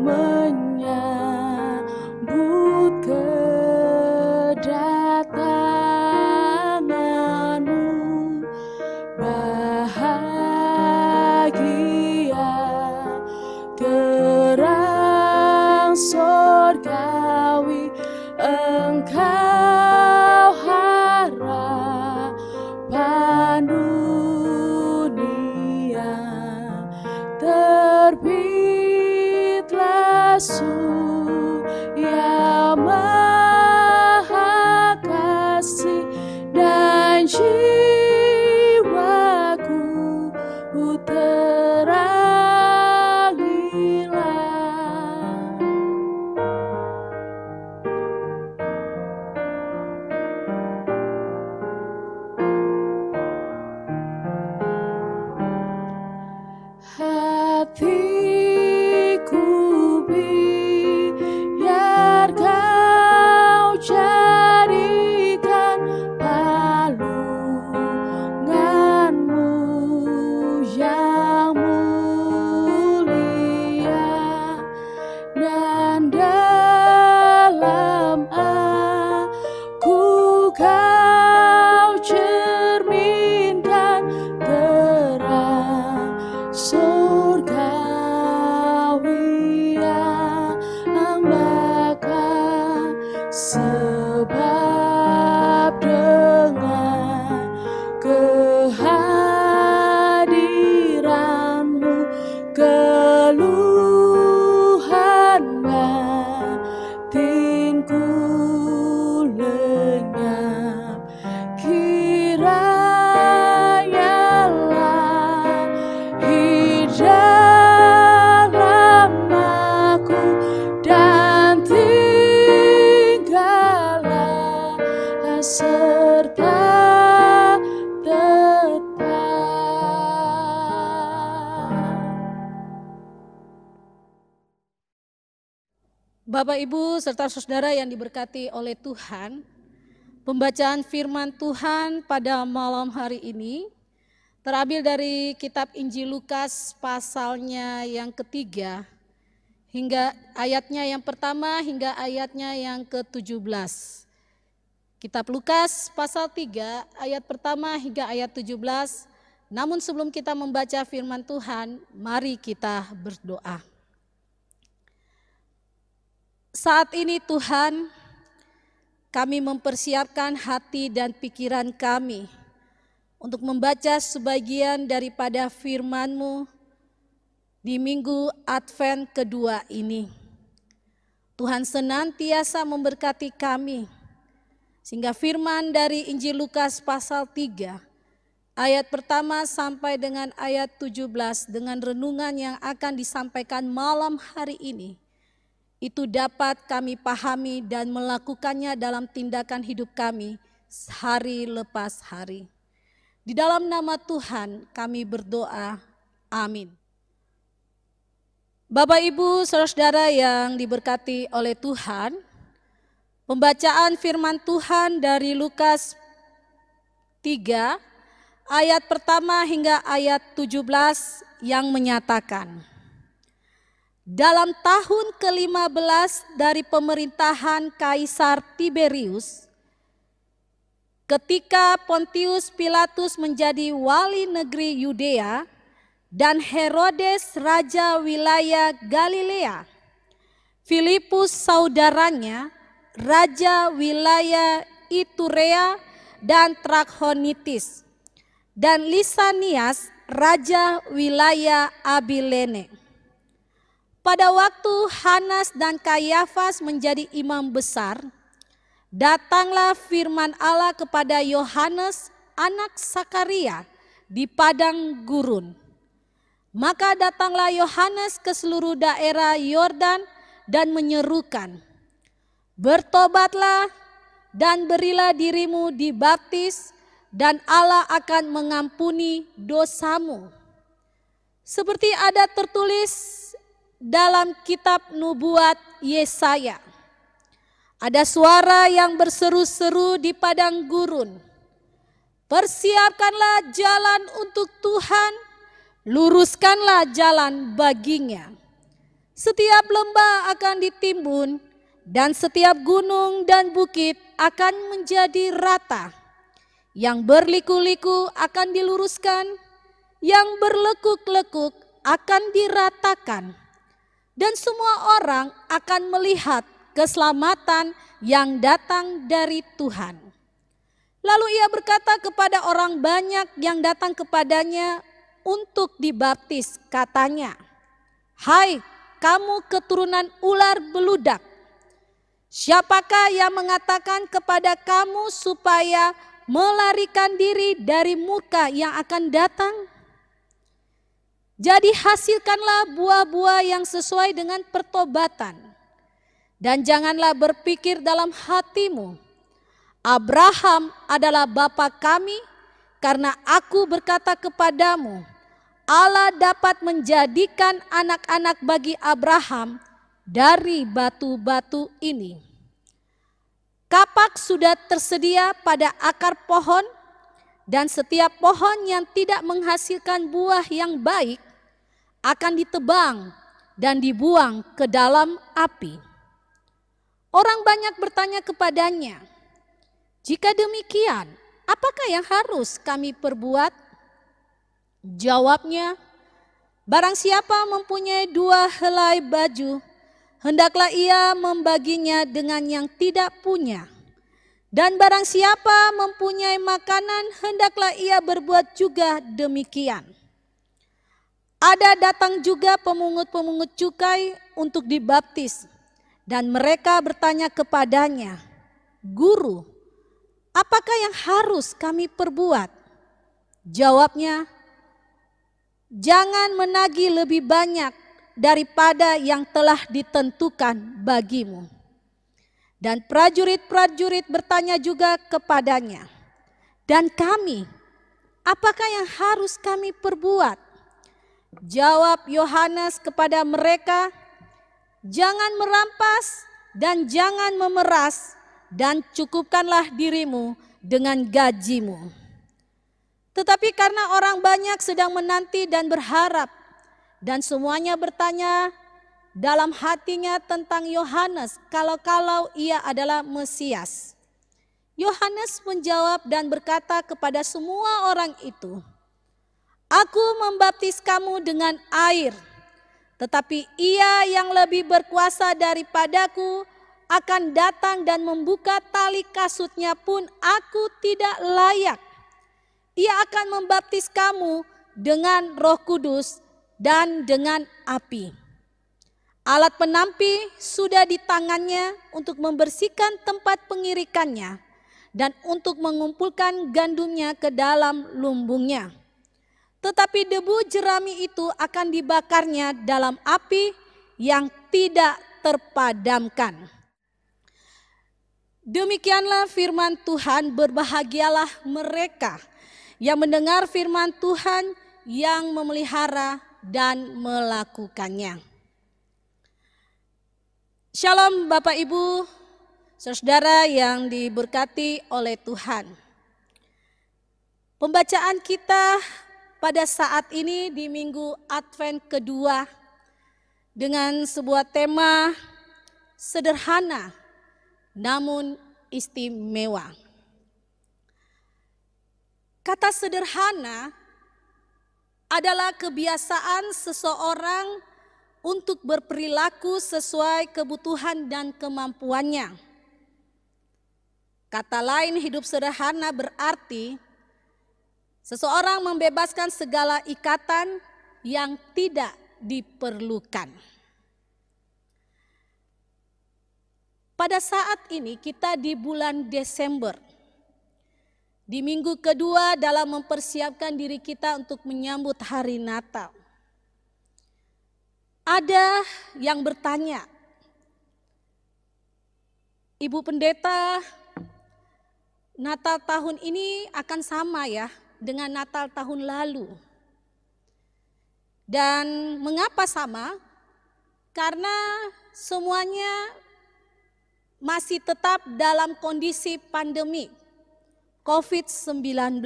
menyambut kedatangan-Mu. Bahagia terang surgawi Engkau harapan dunia. Terbitlah surya maha kasih dan jiwaku terangilah. Hatiku biar Kau jadikan palungan-Mu yang mulia, dan dalam aku Kau cerminkan terang surgawi yang bakal, sebab dengan kehadiran-Mu keluhan batinku lenyap. Kiranya dalam aku dan tinggallah serta tetap. Bapak, Ibu, serta saudara yang diberkati oleh Tuhan, pembacaan firman Tuhan pada malam hari ini terambil dari kitab Injil Lukas pasalnya yang ketiga, hingga ayatnya yang pertama hingga ayatnya yang ke-17. Kitab Lukas pasal 3 ayat pertama hingga ayat 17. Namun sebelum kita membaca firman Tuhan, mari kita berdoa. Saat ini Tuhan, kami mempersiapkan hati dan pikiran kami untuk membaca sebagian daripada firman-Mu di minggu Advent kedua ini. Tuhan senantiasa memberkati kami, sehingga firman dari Injil Lukas pasal 3 ayat pertama sampai dengan ayat 17 dengan renungan yang akan disampaikan malam hari ini, itu dapat kami pahami dan melakukannya dalam tindakan hidup kami hari lepas hari. Di dalam nama Tuhan kami berdoa, amin. Bapak, Ibu, saudara-saudara yang diberkati oleh Tuhan, pembacaan firman Tuhan dari Lukas 3 ayat pertama hingga ayat 17 yang menyatakan, dalam tahun ke-15 dari pemerintahan Kaisar Tiberius, ketika Pontius Pilatus menjadi wali negeri Yudea dan Herodes raja wilayah Galilea, Filipus saudaranya raja wilayah Iturea dan Trakhonitis, dan Lisanias raja wilayah Abilene. Pada waktu Hanas dan Kayafas menjadi imam besar, datanglah firman Allah kepada Yohanes anak Sakaria di padang gurun. Maka datanglah Yohanes ke seluruh daerah Yordan dan menyerukan, bertobatlah dan berilah dirimu dibaptis dan Allah akan mengampuni dosamu. Seperti ada tertulis dalam kitab nubuat Yesaya, ada suara yang berseru-seru di padang gurun, persiapkanlah jalan untuk Tuhan, luruskanlah jalan baginya. Setiap lembah akan ditimbun, dan setiap gunung dan bukit akan menjadi rata. Yang berliku-liku akan diluruskan, yang berlekuk-lekuk akan diratakan. Dan semua orang akan melihat keselamatan yang datang dari Tuhan. Lalu ia berkata kepada orang banyak yang datang kepadanya untuk dibaptis, katanya, "Hai kamu keturunan ular beludak, siapakah yang mengatakan kepada kamu supaya melarikan diri dari murka yang akan datang? Jadi hasilkanlah buah-buah yang sesuai dengan pertobatan. Dan janganlah berpikir dalam hatimu, Abraham adalah bapa kami, karena aku berkata kepadamu, Allah dapat menjadikan anak-anak bagi Abraham dari batu-batu ini. Kapak sudah tersedia pada akar pohon, dan setiap pohon yang tidak menghasilkan buah yang baik akan ditebang dan dibuang ke dalam api." Orang banyak bertanya kepadanya, "Jika demikian, apakah yang harus kami perbuat?" Jawabnya, "Barang siapa mempunyai 2 helai baju, hendaklah ia membaginya dengan yang tidak punya. Dan barang siapa mempunyai makanan, hendaklah ia berbuat juga demikian." Ada datang juga pemungut-pemungut cukai untuk dibaptis, dan mereka bertanya kepadanya, "Guru, apakah yang harus kami perbuat?" Jawabnya, "Jangan menagih lebih banyak daripada yang telah ditentukan bagimu." Dan prajurit-prajurit bertanya juga kepadanya, "Dan kami, apakah yang harus kami perbuat?" Jawab Yohanes kepada mereka, "Jangan merampas dan jangan memeras, dan cukupkanlah dirimu dengan gajimu." Tetapi karena orang banyak sedang menanti dan berharap, dan semuanya bertanya dalam hatinya tentang Yohanes, kalau-kalau ia adalah Mesias, Yohanes menjawab dan berkata kepada semua orang itu, "Aku membaptis kamu dengan air, tetapi Ia yang lebih berkuasa daripadaku akan datang dan membuka tali kasutnya pun aku tidak layak. Ia akan membaptis kamu dengan Roh Kudus dan dengan api. Alat penampi sudah di tangannya untuk membersihkan tempat pengirikannya dan untuk mengumpulkan gandumnya ke dalam lumbungnya. Tetapi debu jerami itu akan dibakarnya dalam api yang tidak terpadamkan." Demikianlah firman Tuhan. Berbahagialah mereka yang mendengar firman Tuhan, yang memelihara dan melakukannya. Shalom Bapak Ibu, saudara yang diberkati oleh Tuhan. Pembacaan kita pada saat ini di minggu Advent kedua dengan sebuah tema sederhana namun istimewa. Kata sederhana adalah kebiasaan seseorang untuk berperilaku sesuai kebutuhan dan kemampuannya. Kata lain, hidup sederhana berarti seseorang membebaskan segala ikatan yang tidak diperlukan. Pada saat ini kita di bulan Desember, di minggu kedua dalam mempersiapkan diri kita untuk menyambut hari Natal. Ada yang bertanya, "Ibu Pendeta, Natal tahun ini akan sama ya dengan Natal tahun lalu?" Dan mengapa sama? Karena semuanya masih tetap dalam kondisi pandemi COVID-19,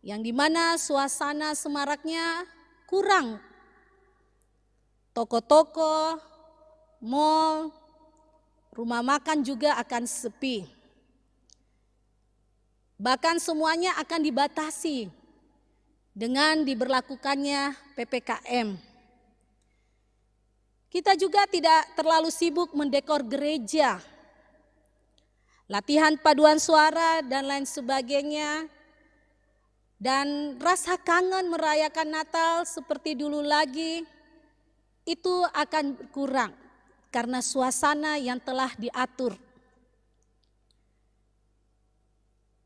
yang dimana suasana semaraknya kurang toko-toko, mal, rumah makan juga akan sepi. Bahkan semuanya akan dibatasi dengan diberlakukannya PPKM. Kita juga tidak terlalu sibuk mendekor gereja, latihan paduan suara dan lain sebagainya. Dan rasa kangen merayakan Natal seperti dulu lagi itu akan berkurang karena suasana yang telah diatur.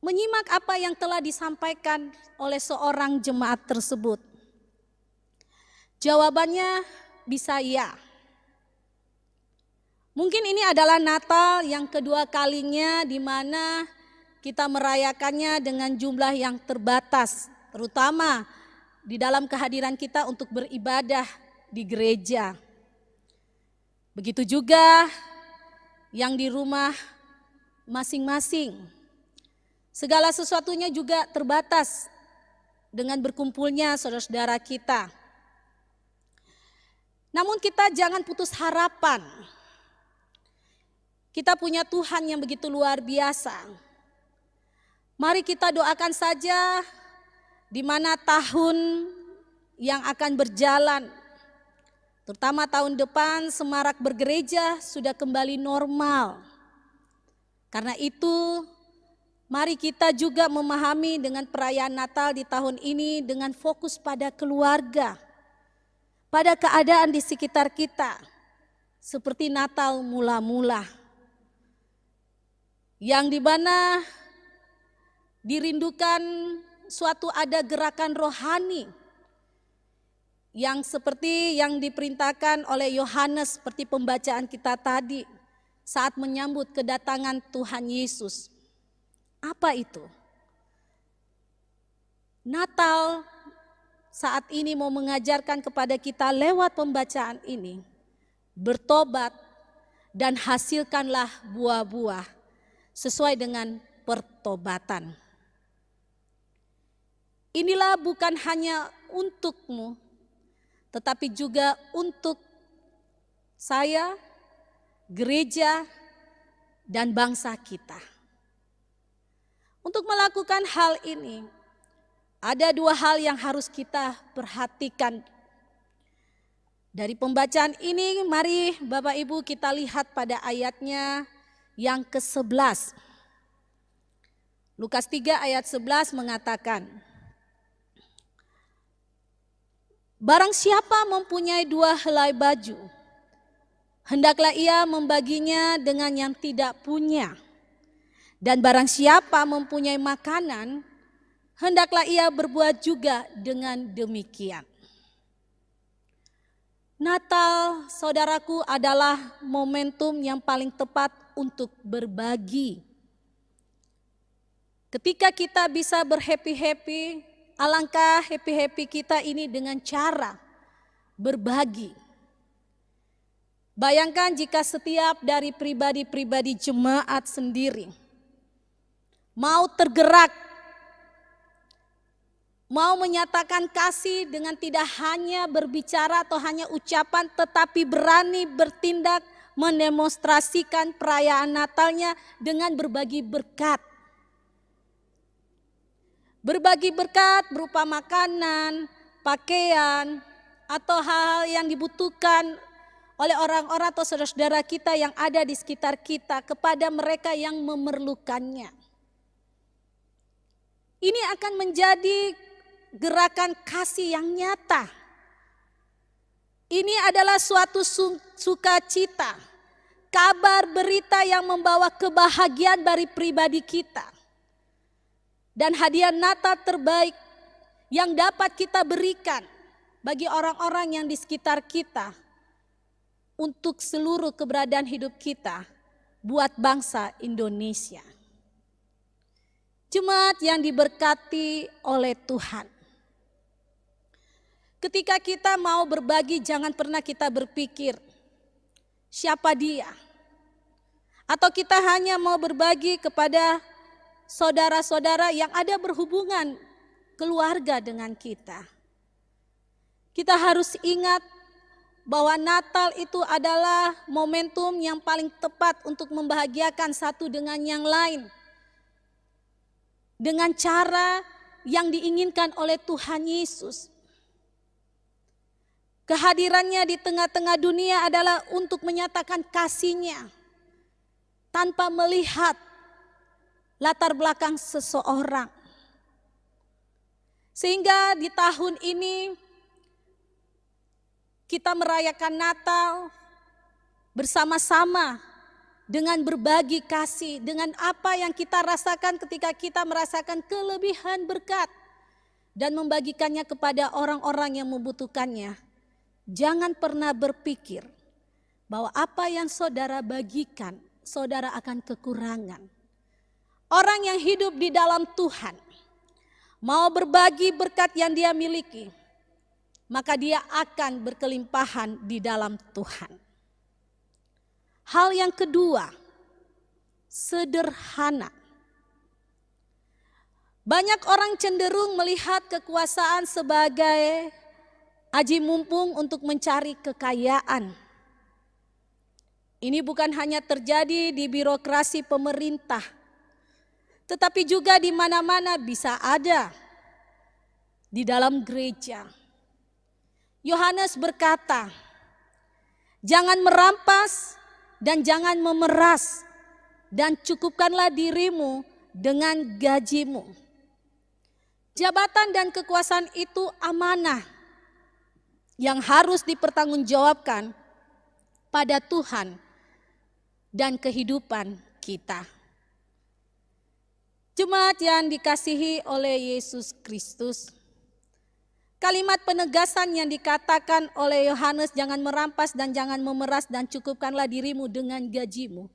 Menyimak apa yang telah disampaikan oleh seorang jemaat tersebut. Jawabannya bisa ya. Mungkin ini adalah Natal yang kedua kalinya di mana kita merayakannya dengan jumlah yang terbatas, terutama di dalam kehadiran kita untuk beribadah di gereja. Begitu juga yang di rumah masing-masing. Segala sesuatunya juga terbatas dengan berkumpulnya saudara-saudara kita. Namun kita jangan putus harapan. Kita punya Tuhan yang begitu luar biasa. Mari kita doakan saja di mana tahun yang akan berjalan, terutama tahun depan semarak bergereja sudah kembali normal. Karena itu mari kita juga memahami dengan perayaan Natal di tahun ini dengan fokus pada keluarga, pada keadaan di sekitar kita, seperti Natal mula-mula. Yang di mana dirindukan suatu ada gerakan rohani yang seperti yang diperintahkan oleh Yohanes seperti pembacaan kita tadi saat menyambut kedatangan Tuhan Yesus. Apa itu? Natal saat ini mau mengajarkan kepada kita lewat pembacaan ini, bertobat dan hasilkanlah buah-buah sesuai dengan pertobatan. Inilah bukan hanya untukmu, tetapi juga untuk saya, gereja, dan bangsa kita. Untuk melakukan hal ini, ada dua hal yang harus kita perhatikan. Dari pembacaan ini, mari Bapak Ibu kita lihat pada ayatnya yang ke-11. Lukas 3 ayat 11 mengatakan, barang siapa mempunyai 2 helai baju, hendaklah ia membaginya dengan yang tidak punya. Dan barang siapa mempunyai makanan, hendaklah ia berbuat juga dengan demikian. Natal, saudaraku, adalah momentum yang paling tepat untuk berbagi. Ketika kita bisa berhappy-happy, alangkah happy-happy kita ini dengan cara berbagi. Bayangkan jika setiap dari pribadi-pribadi jemaat sendiri mau tergerak, mau menyatakan kasih dengan tidak hanya berbicara atau hanya ucapan, tetapi berani bertindak mendemonstrasikan perayaan Natalnya dengan berbagi berkat. Berbagi berkat berupa makanan, pakaian, atau hal yang dibutuhkan oleh orang-orang atau saudara-saudara kita yang ada di sekitar kita kepada mereka yang memerlukannya. Ini akan menjadi gerakan kasih yang nyata. Ini adalah suatu sukacita, kabar berita yang membawa kebahagiaan dari pribadi kita. Dan hadiah Natal terbaik yang dapat kita berikan bagi orang-orang yang di sekitar kita untuk seluruh keberadaan hidup kita buat bangsa Indonesia. Jemaat yang diberkati oleh Tuhan. Ketika kita mau berbagi, jangan pernah kita berpikir siapa dia. Atau kita hanya mau berbagi kepada saudara-saudara yang ada berhubungan keluarga dengan kita. Kita harus ingat bahwa Natal itu adalah momentum yang paling tepat untuk membahagiakan satu dengan yang lain. Dengan cara yang diinginkan oleh Tuhan Yesus. Kehadirannya di tengah-tengah dunia adalah untuk menyatakan kasih-Nya tanpa melihat latar belakang seseorang. Sehingga di tahun ini kita merayakan Natal bersama-sama dengan berbagi kasih, dengan apa yang kita rasakan ketika kita merasakan kelebihan berkat dan membagikannya kepada orang-orang yang membutuhkannya. Jangan pernah berpikir bahwa apa yang saudara bagikan, saudara akan kekurangan. Orang yang hidup di dalam Tuhan, mau berbagi berkat yang dia miliki, maka dia akan berkelimpahan di dalam Tuhan. Hal yang kedua, sederhana. Banyak orang cenderung melihat kekuasaan sebagai aji mumpung untuk mencari kekayaan. Ini bukan hanya terjadi di birokrasi pemerintah, tetapi juga di mana-mana bisa ada. Di dalam gereja. Yohanes berkata, jangan merampas dan jangan memeras, dan cukupkanlah dirimu dengan gajimu. Jabatan dan kekuasaan itu amanah yang harus dipertanggungjawabkan pada Tuhan dan kehidupan kita. Jemaat yang dikasihi oleh Yesus Kristus, kalimat penegasan yang dikatakan oleh Yohanes, jangan merampas dan jangan memeras dan cukupkanlah dirimu dengan gajimu.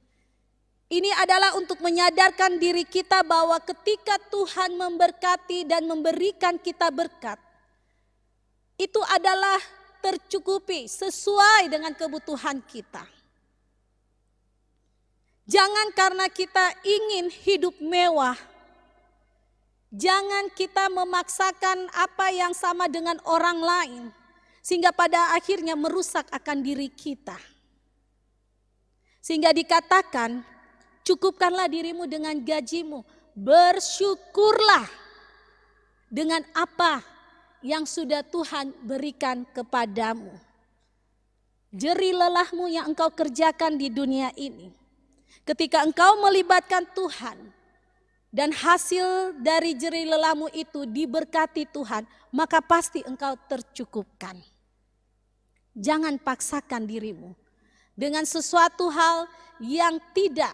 Ini adalah untuk menyadarkan diri kita bahwa ketika Tuhan memberkati dan memberikan kita berkat, itu adalah tercukupi sesuai dengan kebutuhan kita. Jangan karena kita ingin hidup mewah, jangan kita memaksakan apa yang sama dengan orang lain, sehingga pada akhirnya merusak akan diri kita. Sehingga dikatakan, cukupkanlah dirimu dengan gajimu, bersyukurlah dengan apa yang sudah Tuhan berikan kepadamu. Jerih lelahmu yang engkau kerjakan di dunia ini, ketika engkau melibatkan Tuhan, dan hasil dari jerih lelahmu itu diberkati Tuhan, maka pasti engkau tercukupkan. Jangan paksakan dirimu dengan sesuatu hal yang tidak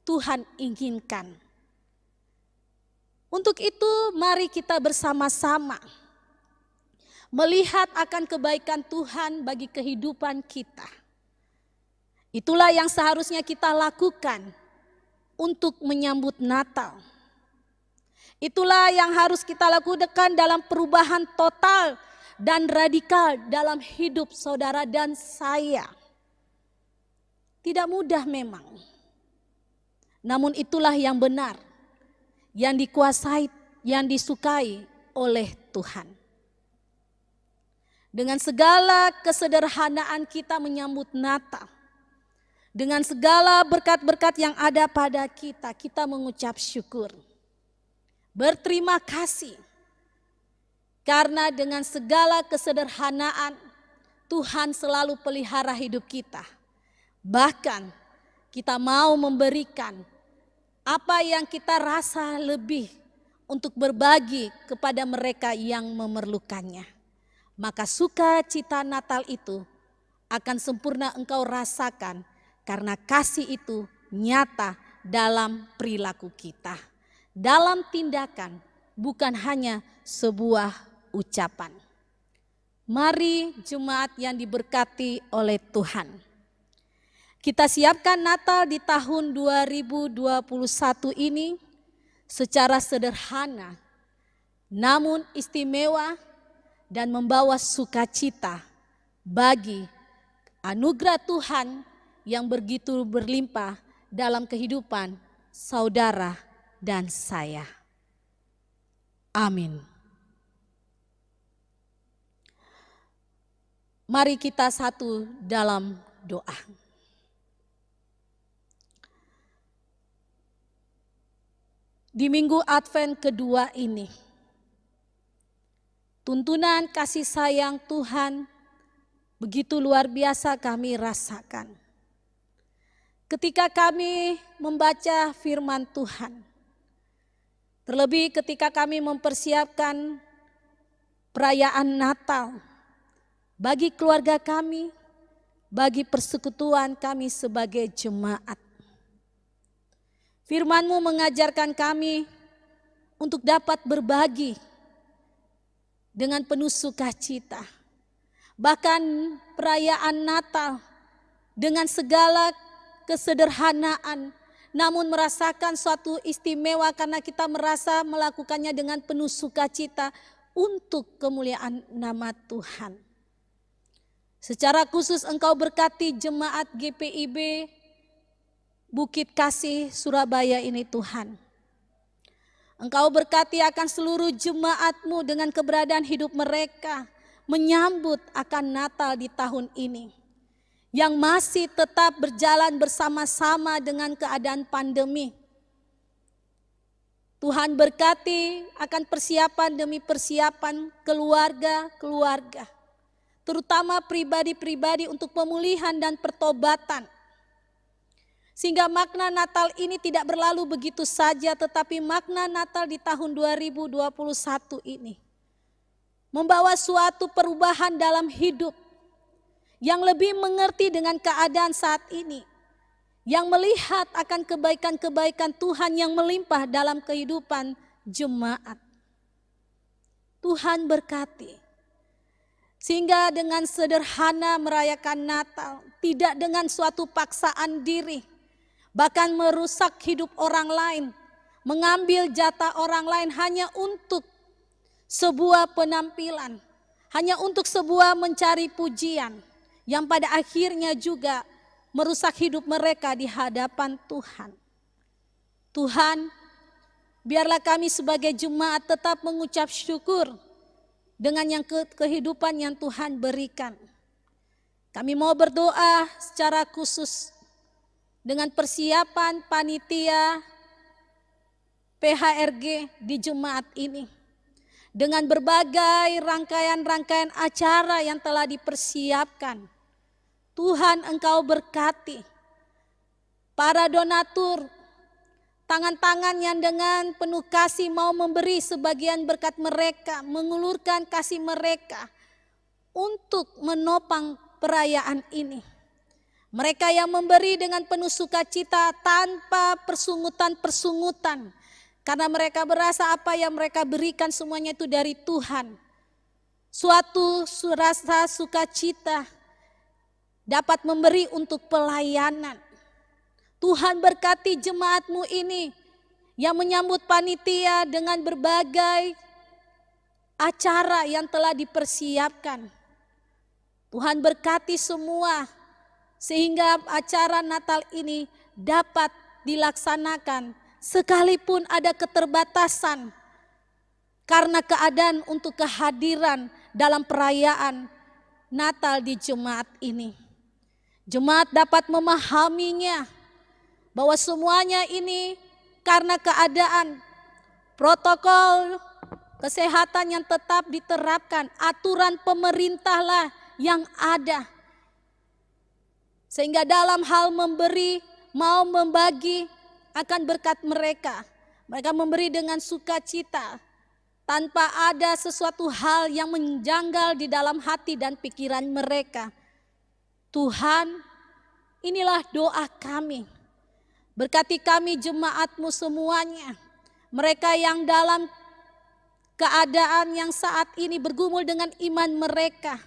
Tuhan inginkan. Untuk itu mari kita bersama-sama melihat akan kebaikan Tuhan bagi kehidupan kita. Itulah yang seharusnya kita lakukan untuk menyambut Natal. Itulah yang harus kita lakukan dalam perubahan total dan radikal dalam hidup saudara dan saya. Tidak mudah memang. Namun itulah yang benar, yang dikuasai, yang disukai oleh Tuhan. Dengan segala kesederhanaan kita menyambut Natal, dengan segala berkat-berkat yang ada pada kita, kita mengucap syukur. Berterima kasih. Karena dengan segala kesederhanaan, Tuhan selalu pelihara hidup kita. Bahkan kita mau memberikan apa yang kita rasa lebih untuk berbagi kepada mereka yang memerlukannya. Maka sukacita Natal itu akan sempurna engkau rasakan, karena kasih itu nyata dalam perilaku kita, dalam tindakan, bukan hanya sebuah ucapan. Mari jemaat yang diberkati oleh Tuhan, kita siapkan Natal di tahun 2021 ini secara sederhana, namun istimewa dan membawa sukacita bagi anugerah Tuhan yang begitu berlimpah dalam kehidupan saudara dan saya. Amin. Mari kita satu dalam doa. Di minggu Advent kedua ini, tuntunan kasih sayang Tuhan begitu luar biasa kami rasakan. Ketika kami membaca firman Tuhan, terlebih ketika kami mempersiapkan perayaan Natal bagi keluarga kami, bagi persekutuan kami sebagai jemaat. Firman-Mu mengajarkan kami untuk dapat berbagi dengan penuh sukacita. Bahkan perayaan Natal dengan segala kesederhanaan, namun merasakan suatu istimewa karena kita merasa melakukannya dengan penuh sukacita untuk kemuliaan nama Tuhan. Secara khusus Engkau berkati jemaat GPIB Bukit Kasih Surabaya ini Tuhan. Engkau berkati akan seluruh jemaat-Mu dengan keberadaan hidup mereka menyambut akan Natal di tahun ini. Yang masih tetap berjalan bersama-sama dengan keadaan pandemi. Tuhan berkati akan persiapan demi persiapan keluarga-keluarga. Terutama pribadi-pribadi untuk pemulihan dan pertobatan. Sehingga makna Natal ini tidak berlalu begitu saja, tetapi makna Natal di tahun 2021 ini membawa suatu perubahan dalam hidup yang lebih mengerti dengan keadaan saat ini, yang melihat akan kebaikan-kebaikan Tuhan yang melimpah dalam kehidupan jemaat. Tuhan berkati, sehingga dengan sederhana merayakan Natal, tidak dengan suatu paksaan diri, bahkan merusak hidup orang lain, mengambil jatah orang lain hanya untuk sebuah penampilan, hanya untuk sebuah mencari pujian, yang pada akhirnya juga merusak hidup mereka di hadapan Tuhan. Tuhan, biarlah kami sebagai jemaat tetap mengucap syukur dengan yang kehidupan yang Tuhan berikan. Kami mau berdoa secara khusus dengan persiapan panitia PHRG di jemaat ini. Dengan berbagai rangkaian-rangkaian acara yang telah dipersiapkan. Tuhan Engkau berkati para donatur, tangan-tangan yang dengan penuh kasih mau memberi sebagian berkat mereka, mengulurkan kasih mereka untuk menopang perayaan ini. Mereka yang memberi dengan penuh sukacita tanpa persungutan-persungutan. Karena mereka berasa apa yang mereka berikan semuanya itu dari Tuhan. Suatu rasa sukacita dapat memberi untuk pelayanan. Tuhan berkati jemaat-Mu ini yang menyambut panitia dengan berbagai acara yang telah dipersiapkan. Tuhan berkati semua sehingga acara Natal ini dapat dilaksanakan sekalipun ada keterbatasan karena keadaan untuk kehadiran dalam perayaan Natal di jemaat ini. Jemaat dapat memahaminya bahwa semuanya ini karena keadaan protokol kesehatan yang tetap diterapkan, aturan pemerintahlah yang ada. Sehingga dalam hal memberi, mau membagi akan berkat mereka. Mereka memberi dengan sukacita tanpa ada sesuatu hal yang menjanggal di dalam hati dan pikiran mereka. Tuhan, inilah doa kami. Berkati kami jemaat-Mu semuanya. Mereka yang dalam keadaan yang saat ini bergumul dengan iman mereka.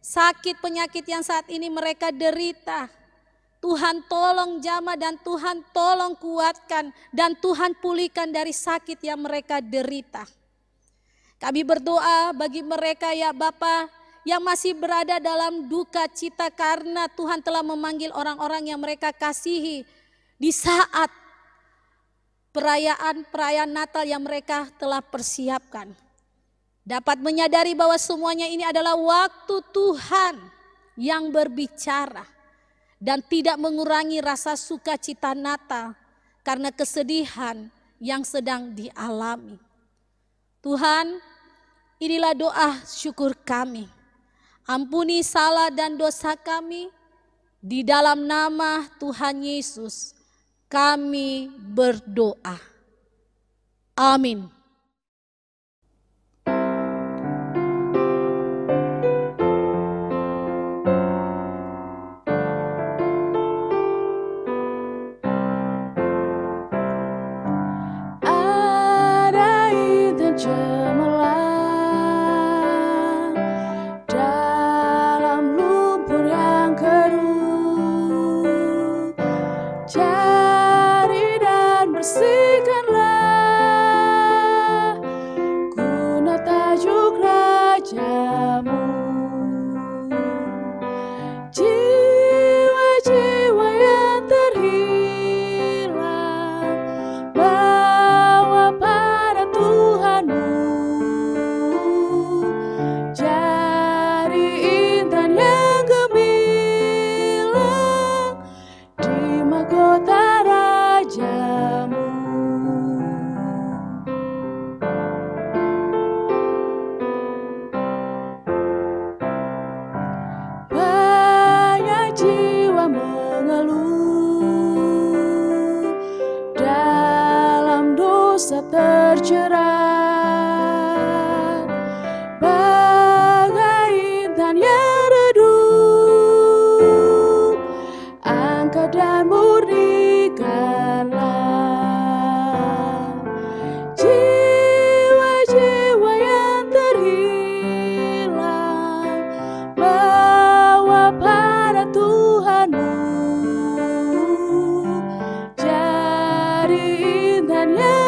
Sakit penyakit yang saat ini mereka derita. Tuhan tolong jamah dan Tuhan tolong kuatkan. Dan Tuhan pulihkan dari sakit yang mereka derita. Kami berdoa bagi mereka ya Bapa yang masih berada dalam duka cita karena Tuhan telah memanggil orang-orang yang mereka kasihi di saat perayaan Natal yang mereka telah persiapkan. dapat menyadari bahwa semuanya ini adalah waktu Tuhan yang berbicara dan tidak mengurangi rasa sukacita Natal karena kesedihan yang sedang dialami. Tuhan, inilah doa syukur kami. Ampuni salah dan dosa kami. Di dalam nama Tuhan Yesus kami berdoa. Amin. Ada intan cemerlang dalam lumpur yang keruh. Cari dan bersihkanlah guna tajuk rajamu. Jiwa-jiwa yang terhilang bawa pada Tuhanmu. Cari intan yang gemilang di mahkota rajamu. Banyak jiwa mengeluh dalam dosa terjerat, bagai intan yang redup. Angkat dan murnikanlah jiwa-jiwa yang terhilang, bawa pada Tuhanmu. Jadi intan yang